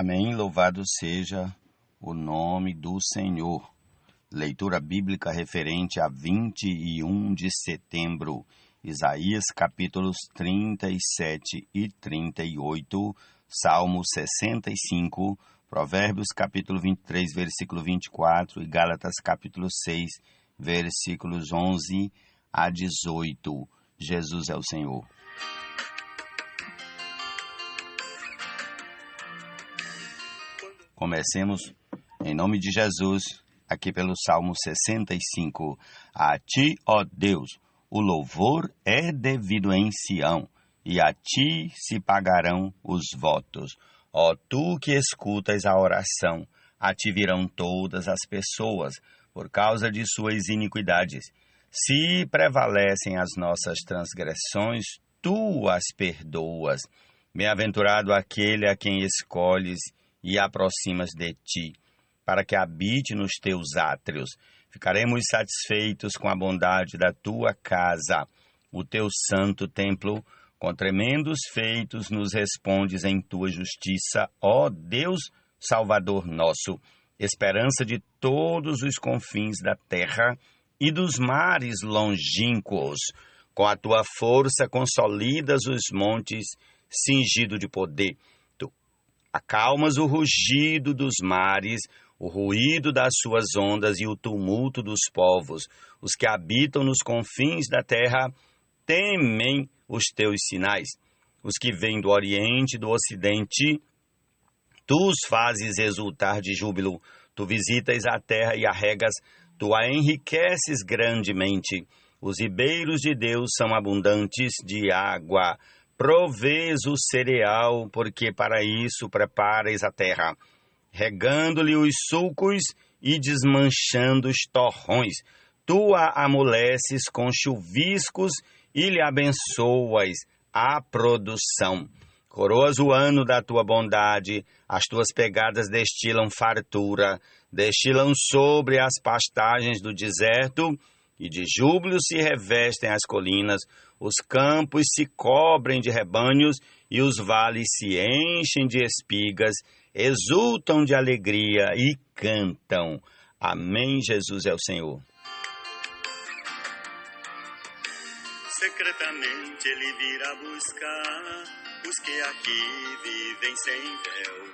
Amém. Louvado seja o nome do Senhor. Leitura bíblica referente a 21 de setembro. Isaías capítulos 37 e 38, Salmo 65, Provérbios capítulo 23, versículo 24 e Gálatas capítulo 6, versículos 11 a 18. Jesus é o Senhor. Comecemos em nome de Jesus, aqui pelo Salmo 65. A ti, ó Deus, o louvor é devido em Sião, e a ti se pagarão os votos. Ó tu que escutas a oração, a ti virão todas as pessoas, por causa de suas iniquidades. Se prevalecem as nossas transgressões, tu as perdoas. Bem-aventurado aquele a quem escolhes e aproximas de ti, para que habite nos teus átrios. Ficaremos satisfeitos com a bondade da tua casa, o teu santo templo. Com tremendos feitos nos respondes em tua justiça, ó Deus, Salvador nosso, esperança de todos os confins da terra e dos mares longínquos. Com a tua força consolidas os montes, cingido de poder. Acalmas o rugido dos mares, o ruído das suas ondas e o tumulto dos povos. Os que habitam nos confins da terra temem os teus sinais. Os que vêm do oriente e do ocidente, tu os fazes exultar de júbilo. Tu visitas a terra e a regas, tu a enriqueces grandemente. Os ribeiros de Deus são abundantes de água. Provês o cereal, porque para isso preparas a terra, regando-lhe os sulcos e desmanchando os torrões. Tu a amoleces com chuviscos e lhe abençoas a produção. Coroas o ano da tua bondade, as tuas pegadas destilam fartura, destilam sobre as pastagens do deserto, e de júbilo se revestem as colinas, os campos se cobrem de rebanhos e os vales se enchem de espigas, exultam de alegria e cantam. Amém. Jesus é o Senhor. Secretamente ele virá buscar os que aqui vivem sem véu,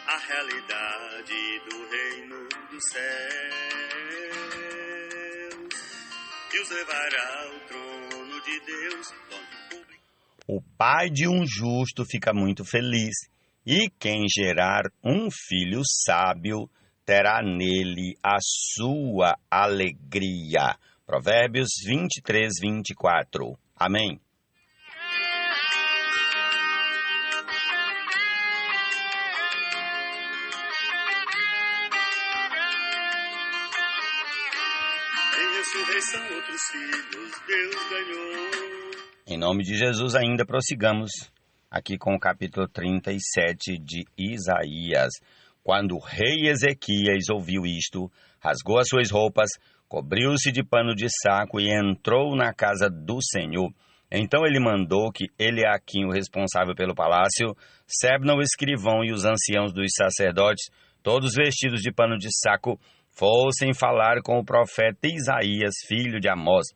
a realidade do reino dos céus, e os levará ao trono de Deus, onde público. O pai de um justo fica muito feliz, e quem gerar um filho sábio terá nele a sua alegria. Provérbios 23, 24. Amém. Em ressurreição outros filhos Deus ganhou. Em nome de Jesus ainda prossigamos aqui com o capítulo 37 de Isaías. Quando o rei Ezequias ouviu isto, rasgou as suas roupas, cobriu-se de pano de saco e entrou na casa do Senhor. Então ele mandou que Eliaquim, o responsável pelo palácio, Sebna, o escrivão, e os anciãos dos sacerdotes, todos vestidos de pano de saco, fossem falar com o profeta Isaías, filho de Amós.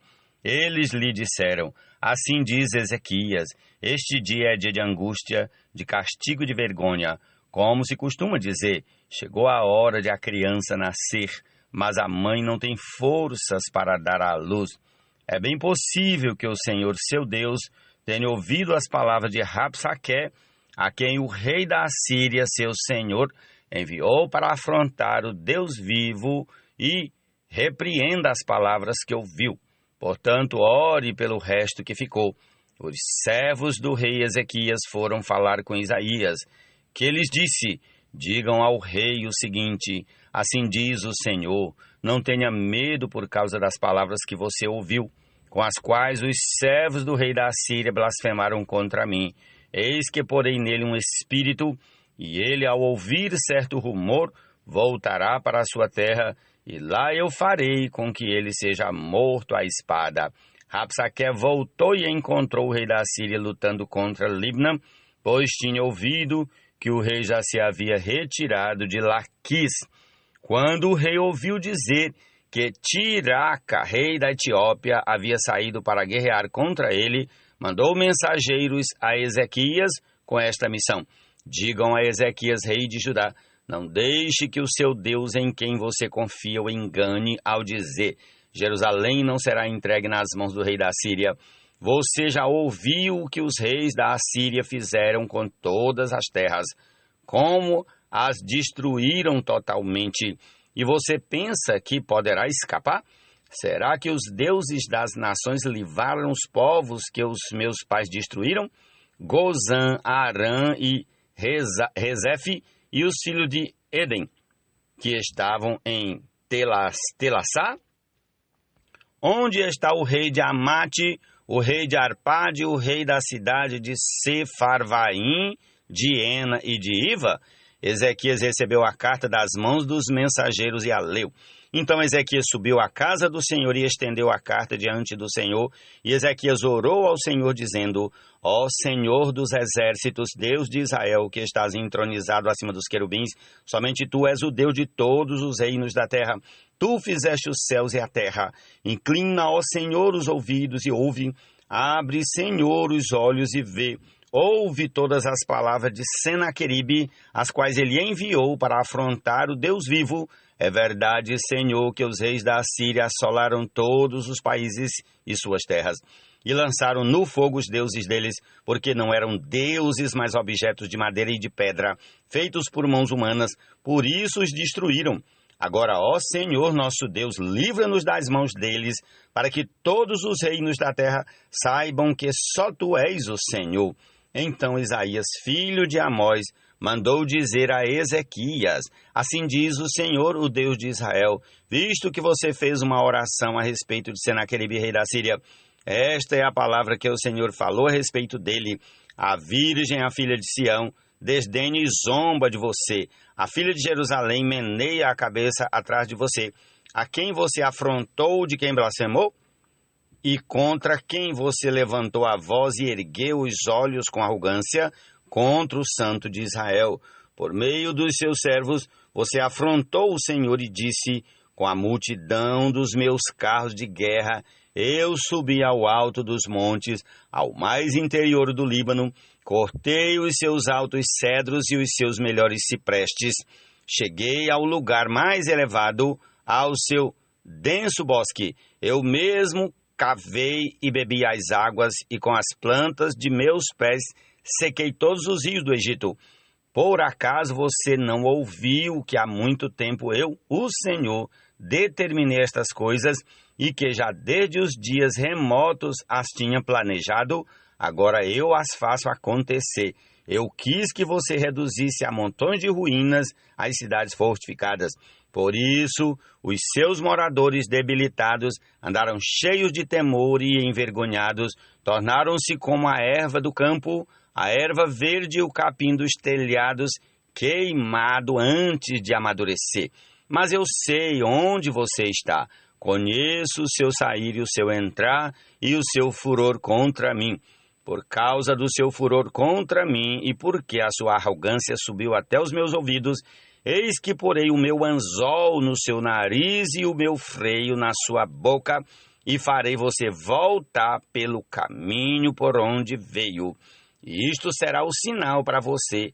Eles lhe disseram: assim diz Ezequias, este dia é dia de angústia, de castigo e de vergonha. Como se costuma dizer, chegou a hora de a criança nascer, mas a mãe não tem forças para dar à luz. É bem possível que o Senhor, seu Deus, tenha ouvido as palavras de Rabsaque, a quem o rei da Assíria, seu senhor, enviou para afrontar o Deus vivo, e repreenda as palavras que ouviu. Portanto, ore pelo resto que ficou. Os servos do rei Ezequias foram falar com Isaías, que lhes disse: digam ao rei o seguinte: assim diz o Senhor, não tenha medo por causa das palavras que você ouviu, com as quais os servos do rei da Assíria blasfemaram contra mim. Eis que porei nele um espírito, e ele, ao ouvir certo rumor, voltará para a sua terra, e lá eu farei com que ele seja morto à espada. Rabsaque voltou e encontrou o rei da Assíria lutando contra Libna, pois tinha ouvido que o rei já se havia retirado de Laquis. Quando o rei ouviu dizer que Tiraca, rei da Etiópia, havia saído para guerrear contra ele, mandou mensageiros a Ezequias com esta missão: digam a Ezequias, rei de Judá, não deixe que o seu Deus em quem você confia o engane ao dizer: Jerusalém não será entregue nas mãos do rei da Síria. Você já ouviu o que os reis da Assíria fizeram com todas as terras, como as destruíram totalmente. E você pensa que poderá escapar? Será que os deuses das nações livraram os povos que os meus pais destruíram? Gozã, Arã e Rezefe e os filhos de Éden, que estavam em Telassá? Onde está o rei de Amate, o rei de Arpade, o rei da cidade de Sefarvaim, de Ena e de Iva? Ezequias recebeu a carta das mãos dos mensageiros e a leu. Então Ezequias subiu à casa do Senhor e estendeu a carta diante do Senhor. E Ezequias orou ao Senhor, dizendo: Ó Senhor dos exércitos, Deus de Israel, que estás entronizado acima dos querubins, somente tu és o Deus de todos os reinos da terra. Tu fizeste os céus e a terra. Inclina, ó Senhor, os ouvidos e ouve. Abre, Senhor, os olhos e vê. Ouve todas as palavras de Senaqueribe, as quais ele enviou para afrontar o Deus vivo. É verdade, Senhor, que os reis da Assíria assolaram todos os países e suas terras, e lançaram no fogo os deuses deles, porque não eram deuses, mas objetos de madeira e de pedra, feitos por mãos humanas, por isso os destruíram. Agora, ó Senhor nosso Deus, livra-nos das mãos deles, para que todos os reinos da terra saibam que só tu és o Senhor. Então Isaías, filho de Amós, mandou dizer a Ezequias: assim diz o Senhor, o Deus de Israel, visto que você fez uma oração a respeito de Senaqueribe, rei da Síria, esta é a palavra que o Senhor falou a respeito dele: a virgem, a filha de Sião, desdenha e zomba de você, a filha de Jerusalém meneia a cabeça atrás de você. A quem você afrontou, de quem blasfemou? E contra quem você levantou a voz e ergueu os olhos com arrogância? Contra o Santo de Israel. Por meio dos seus servos, você afrontou o Senhor e disse: com a multidão dos meus carros de guerra, eu subi ao alto dos montes, ao mais interior do Líbano, cortei os seus altos cedros e os seus melhores ciprestes. Cheguei ao lugar mais elevado, ao seu denso bosque. Eu mesmo cavei e bebi as águas, e com as plantas de meus pés sequei todos os rios do Egito. Por acaso você não ouviu que há muito tempo eu, o Senhor, determinei estas coisas, e que já desde os dias remotos as tinha planejado? Agora eu as faço acontecer. Eu quis que você reduzisse a montões de ruínas as cidades fortificadas. Por isso, os seus moradores debilitados andaram cheios de temor e envergonhados, tornaram-se como a erva do campo, a erva verde e o capim dos telhados, queimado antes de amadurecer. Mas eu sei onde você está, conheço o seu sair e o seu entrar e o seu furor contra mim. Por causa do seu furor contra mim e porque a sua arrogância subiu até os meus ouvidos, eis que porei o meu anzol no seu nariz e o meu freio na sua boca, e farei você voltar pelo caminho por onde veio. E isto será o sinal para você,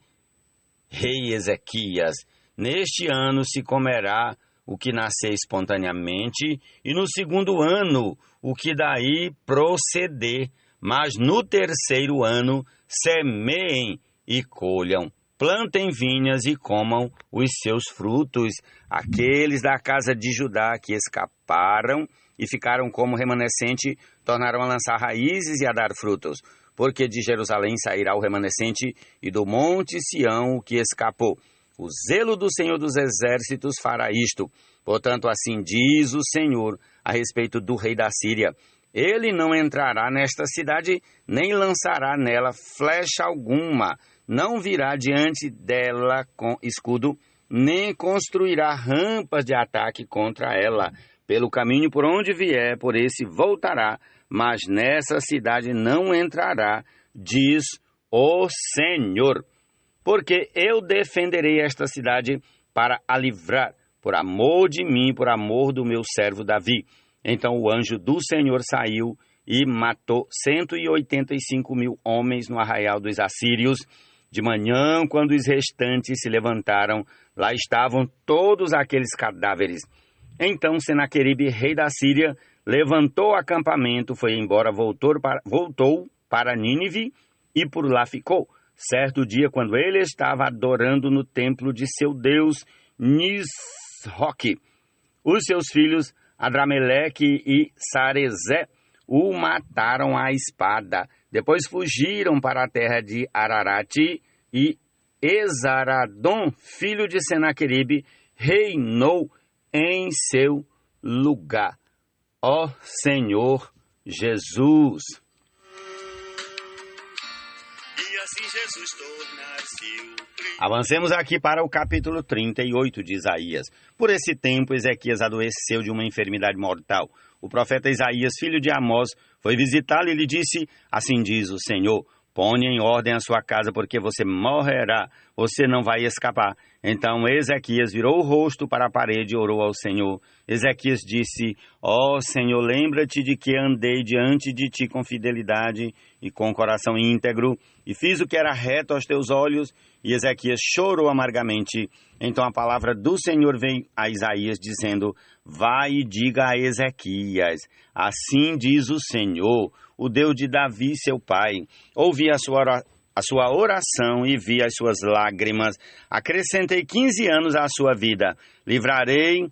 rei Ezequias. Neste ano se comerá o que nascer espontaneamente, e no segundo ano o que daí proceder. Mas no terceiro ano semeiem e colham, plantem vinhas e comam os seus frutos. Aqueles da casa de Judá que escaparam e ficaram como remanescente, tornaram a lançar raízes e a dar frutos, porque de Jerusalém sairá o remanescente e do monte Sião o que escapou. O zelo do Senhor dos exércitos fará isto. Portanto, assim diz o Senhor a respeito do rei da Síria: ele não entrará nesta cidade, nem lançará nela flecha alguma, não virá diante dela com escudo, nem construirá rampas de ataque contra ela. Pelo caminho por onde vier, por esse voltará, mas nessa cidade não entrará, diz o Senhor. porque eu defenderei esta cidade para a livrar, por amor de mim, por amor do meu servo Davi. Então o anjo do Senhor saiu e matou 185.000 homens no arraial dos assírios. De manhã, quando os restantes se levantaram, lá estavam todos aqueles cadáveres. Então Senaqueribe, rei da Síria, levantou o acampamento, foi embora, voltou para Nínive e por lá ficou. Certo dia, quando ele estava adorando no templo de seu deus Nisroque, os seus filhos Adrameleque e Sarezé o mataram à espada. Depois fugiram para a terra de Ararate e Esaradom, filho de Senaqueribe, reinou em seu lugar. Ó Senhor Jesus! E assim Jesus tornar-se o príncipe. Avancemos aqui para o capítulo 38 de Isaías. Por esse tempo, Ezequias adoeceu de uma enfermidade mortal. O profeta Isaías, filho de Amós, foi visitá-lo e lhe disse: assim diz o Senhor, ponha em ordem a sua casa, porque você morrerá, você não vai escapar. Então Ezequias virou o rosto para a parede e orou ao Senhor. Ezequias disse: ó Senhor, lembra-te de que andei diante de ti com fidelidade e com coração íntegro, e fiz o que era reto aos teus olhos. E Ezequias chorou amargamente. Então a palavra do Senhor veio a Isaías, dizendo: vai e diga a Ezequias, assim diz o Senhor, o Deus de Davi, seu pai. Ouvi a sua oração e vi as suas lágrimas. Acrescentei 15 anos à sua vida. Livrarei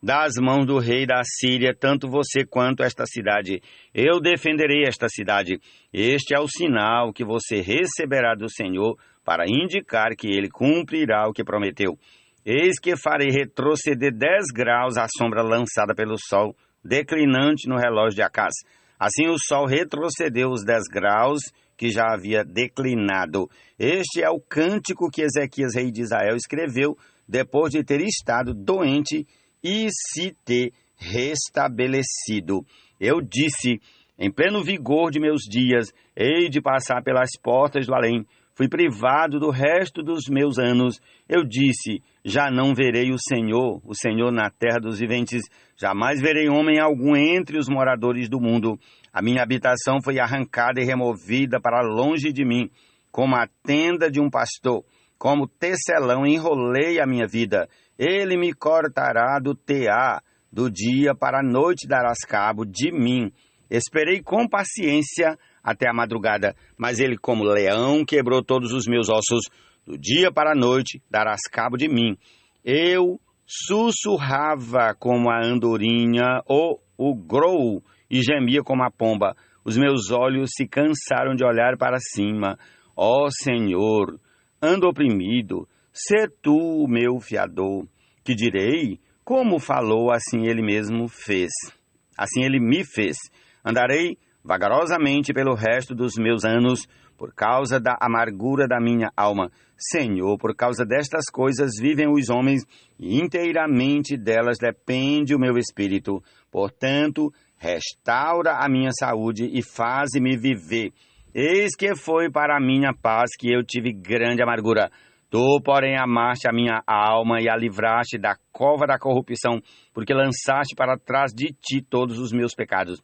das mãos do rei da Síria, tanto você quanto esta cidade. Eu defenderei esta cidade. Este é o sinal que você receberá do Senhor, para indicar que ele cumprirá o que prometeu. Eis que farei retroceder 10 graus a sombra lançada pelo sol declinante no relógio de Acás. Assim o sol retrocedeu os 10 graus que já havia declinado. Este é o cântico que Ezequias, rei de Israel, escreveu depois de ter estado doente e se ter restabelecido. Eu disse: em pleno vigor de meus dias, hei de passar pelas portas do além. Fui privado do resto dos meus anos. Eu disse: já não verei o Senhor na terra dos viventes. Jamais verei homem algum entre os moradores do mundo. A minha habitação foi arrancada e removida para longe de mim, como a tenda de um pastor. Como tecelão enrolei a minha vida. Ele me cortará do tear, do dia para a noite darás cabo de mim. Esperei com paciência até a madrugada, mas ele, como leão, quebrou todos os meus ossos. Do dia para a noite darás cabo de mim. Eu sussurrava como a andorinha ou o grou e gemia como a pomba. Os meus olhos se cansaram de olhar para cima. Ó Senhor, ando oprimido, sê tu o meu fiador. Que direi? Como falou, assim ele mesmo fez. Assim ele me fez. Andarei vagarosamente pelo resto dos meus anos, por causa da amargura da minha alma. Senhor, por causa destas coisas vivem os homens, e inteiramente delas depende o meu espírito. Portanto, restaura a minha saúde e faze-me viver. Eis que foi para a minha paz que eu tive grande amargura. Tu, porém, amaste a minha alma e a livraste da cova da corrupção, porque lançaste para trás de ti todos os meus pecados.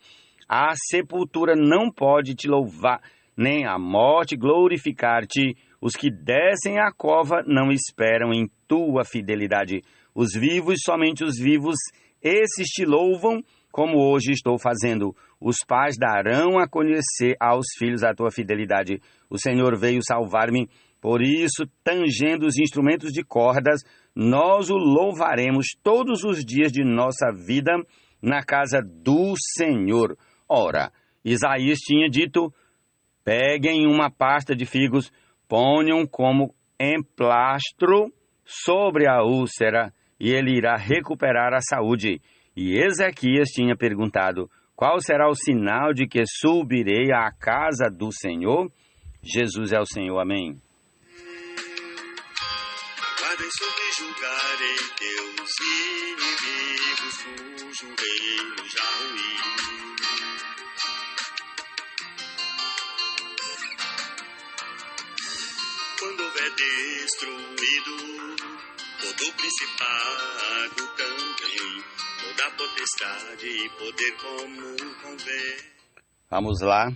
A sepultura não pode te louvar, nem a morte glorificar-te. Os que descem à cova não esperam em tua fidelidade. Os vivos, somente os vivos, esses te louvam, como hoje estou fazendo. Os pais darão a conhecer aos filhos a tua fidelidade. O Senhor veio salvar-me, por isso, tangendo os instrumentos de cordas, nós o louvaremos todos os dias de nossa vida na casa do Senhor. Ora, Isaías tinha dito: peguem uma pasta de figos, ponham como emplastro sobre a úlcera, e ele irá recuperar a saúde. E Ezequias tinha perguntado: qual será o sinal de que subirei à casa do Senhor? Jesus é o Senhor, amém. Guardem subjugarei teus inimigos, cujo reino já ruiu. Quando houver é destruído, todo principado também, toda potestade e poder como convém. Vamos lá.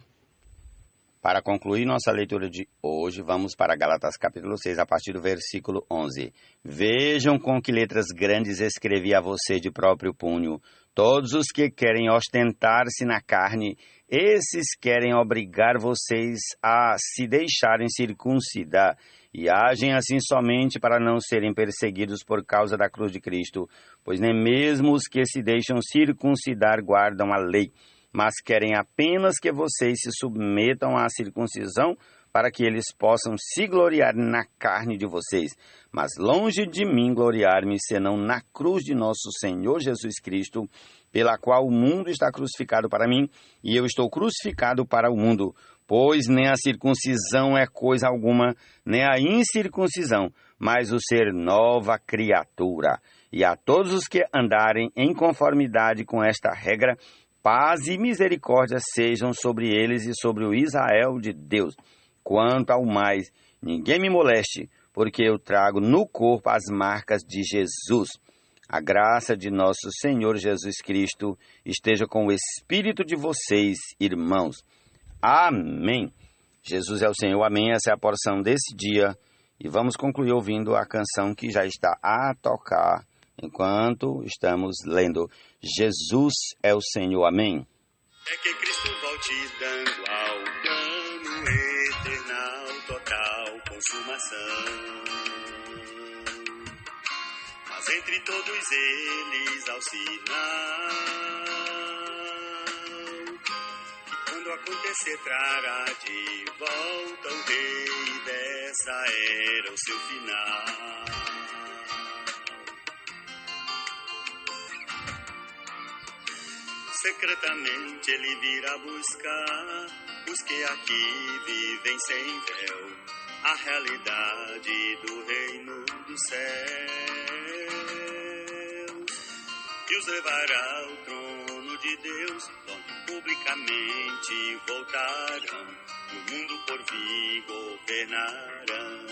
Para concluir nossa leitura de hoje, vamos para Gálatas capítulo 6, a partir do versículo 11. Vejam com que letras grandes escrevi a você de próprio punho. Todos os que querem ostentar-se na carne, esses querem obrigar vocês a se deixarem circuncidar, e agem assim somente para não serem perseguidos por causa da cruz de Cristo, pois nem mesmo os que se deixam circuncidar guardam a lei, mas querem apenas que vocês se submetam à circuncisão para que eles possam se gloriar na carne de vocês. Mas longe de mim gloriar-me, senão na cruz de nosso Senhor Jesus Cristo, pela qual o mundo está crucificado para mim, e eu estou crucificado para o mundo. Pois nem a circuncisão é coisa alguma, nem a incircuncisão, mas o ser nova criatura. E a todos os que andarem em conformidade com esta regra, paz e misericórdia sejam sobre eles e sobre o Israel de Deus. Quanto ao mais, ninguém me moleste, porque eu trago no corpo as marcas de Jesus. A graça de nosso Senhor Jesus Cristo esteja com o espírito de vocês, irmãos. Amém. Jesus é o Senhor, amém. Essa é a porção desse dia. E vamos concluir ouvindo a canção que já está a tocar enquanto estamos lendo. Jesus é o Senhor, amém. É que Cristo volte dando ao plano eternal, total consumação. Mas entre todos eles ao sinal, que quando acontecer trará de volta o rei, dessa era o seu final. Secretamente ele virá buscar os que aqui vivem sem véu, a realidade do reino dos céus, e os levará ao trono de Deus, onde publicamente voltarão, no mundo por vir governarão.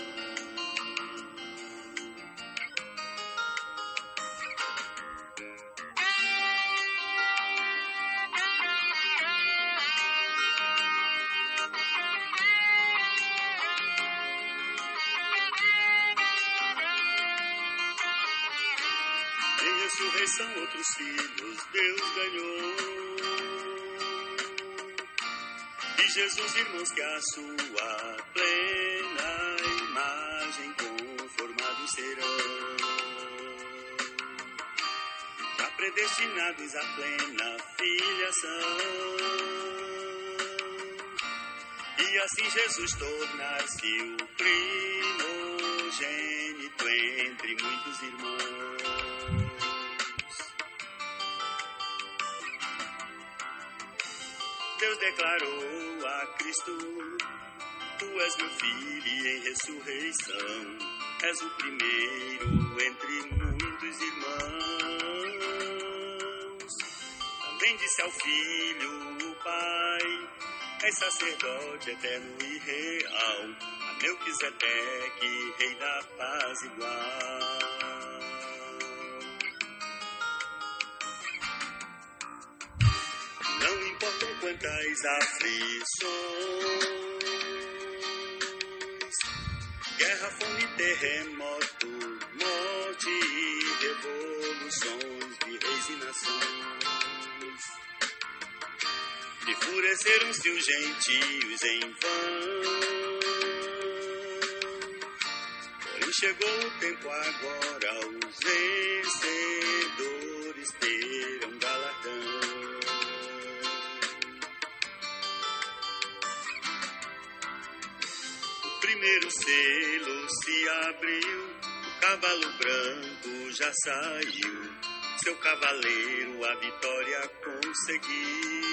Em ressurreição outros filhos Deus ganhou, e Jesus, irmãos, que a sua plena imagem conformados serão, já predestinados à plena filiação, e assim Jesus tornar-se o primogênito entre muitos irmãos. Deus declarou a Cristo: tu és meu filho e em ressurreição és o primeiro entre muitos irmãos. Também disse ao Filho o Pai: és sacerdote eterno e real, a Melquisedeque, rei da paz igual. Não importam quantas aflições, guerra, fome, terremoto, morte e revoluções de reis e nações. Enfureceram-se os gentios em vão, porém chegou o tempo agora, os vencedores terão galardão. O primeiro selo se abriu, o cavalo branco já saiu, seu cavaleiro a vitória conseguiu.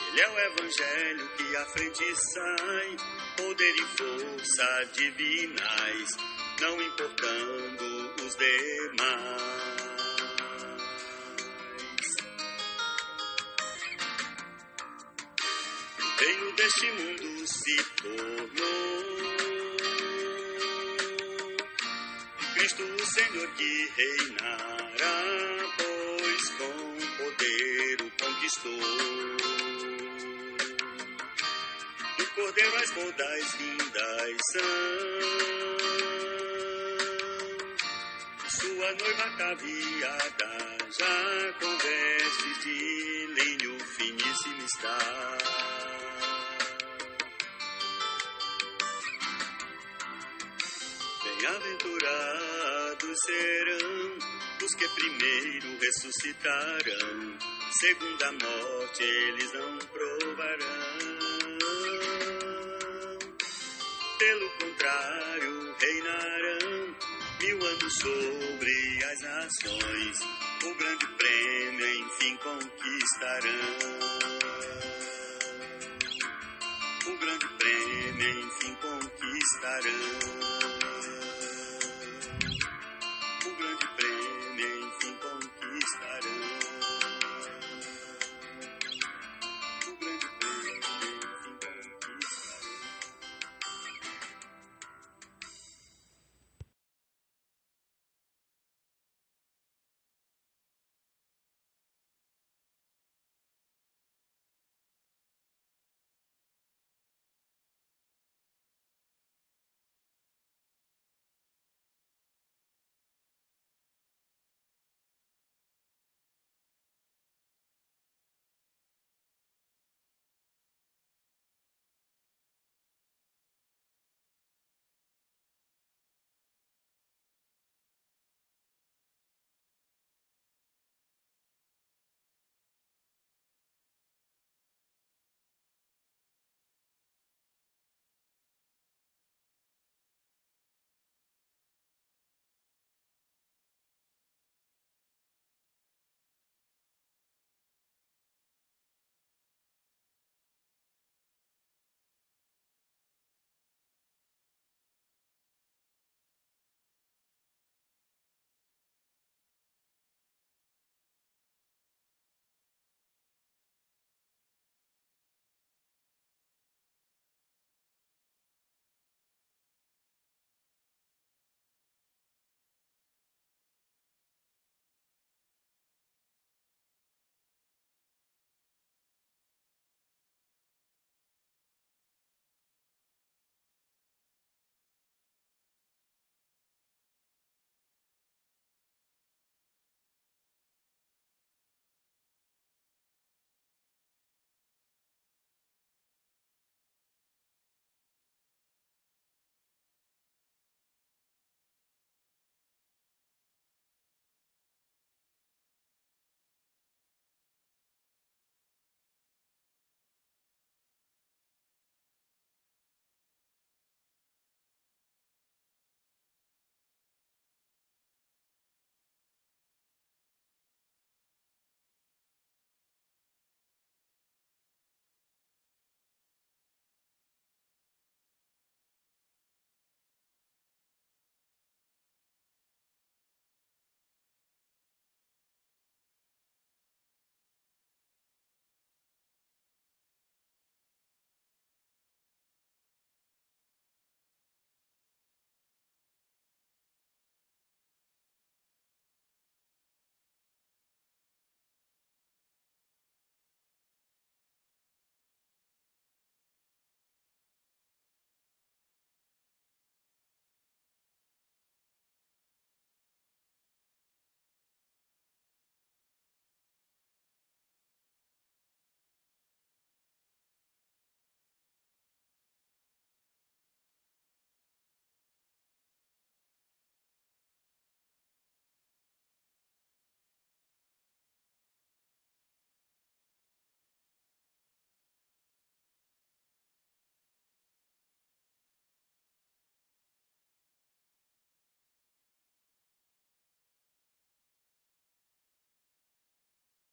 Ele é o evangelho que à frente sai, poder e força divinais, não importando os demais. reino deste mundo se tornou. Cristo o Senhor que reinará, pois com poder o conquistou. Do Cordeiro as bodas lindas são, sua noiva ataviada já com vestes de linho finíssimo está. Bem-aventurados serão os que primeiro ressuscitarão, segunda morte eles não provarão. Pelo contrário, reinarão 1000 anos sobre as nações, o grande prêmio enfim conquistarão. O grande prêmio enfim conquistarão. O grande prêmio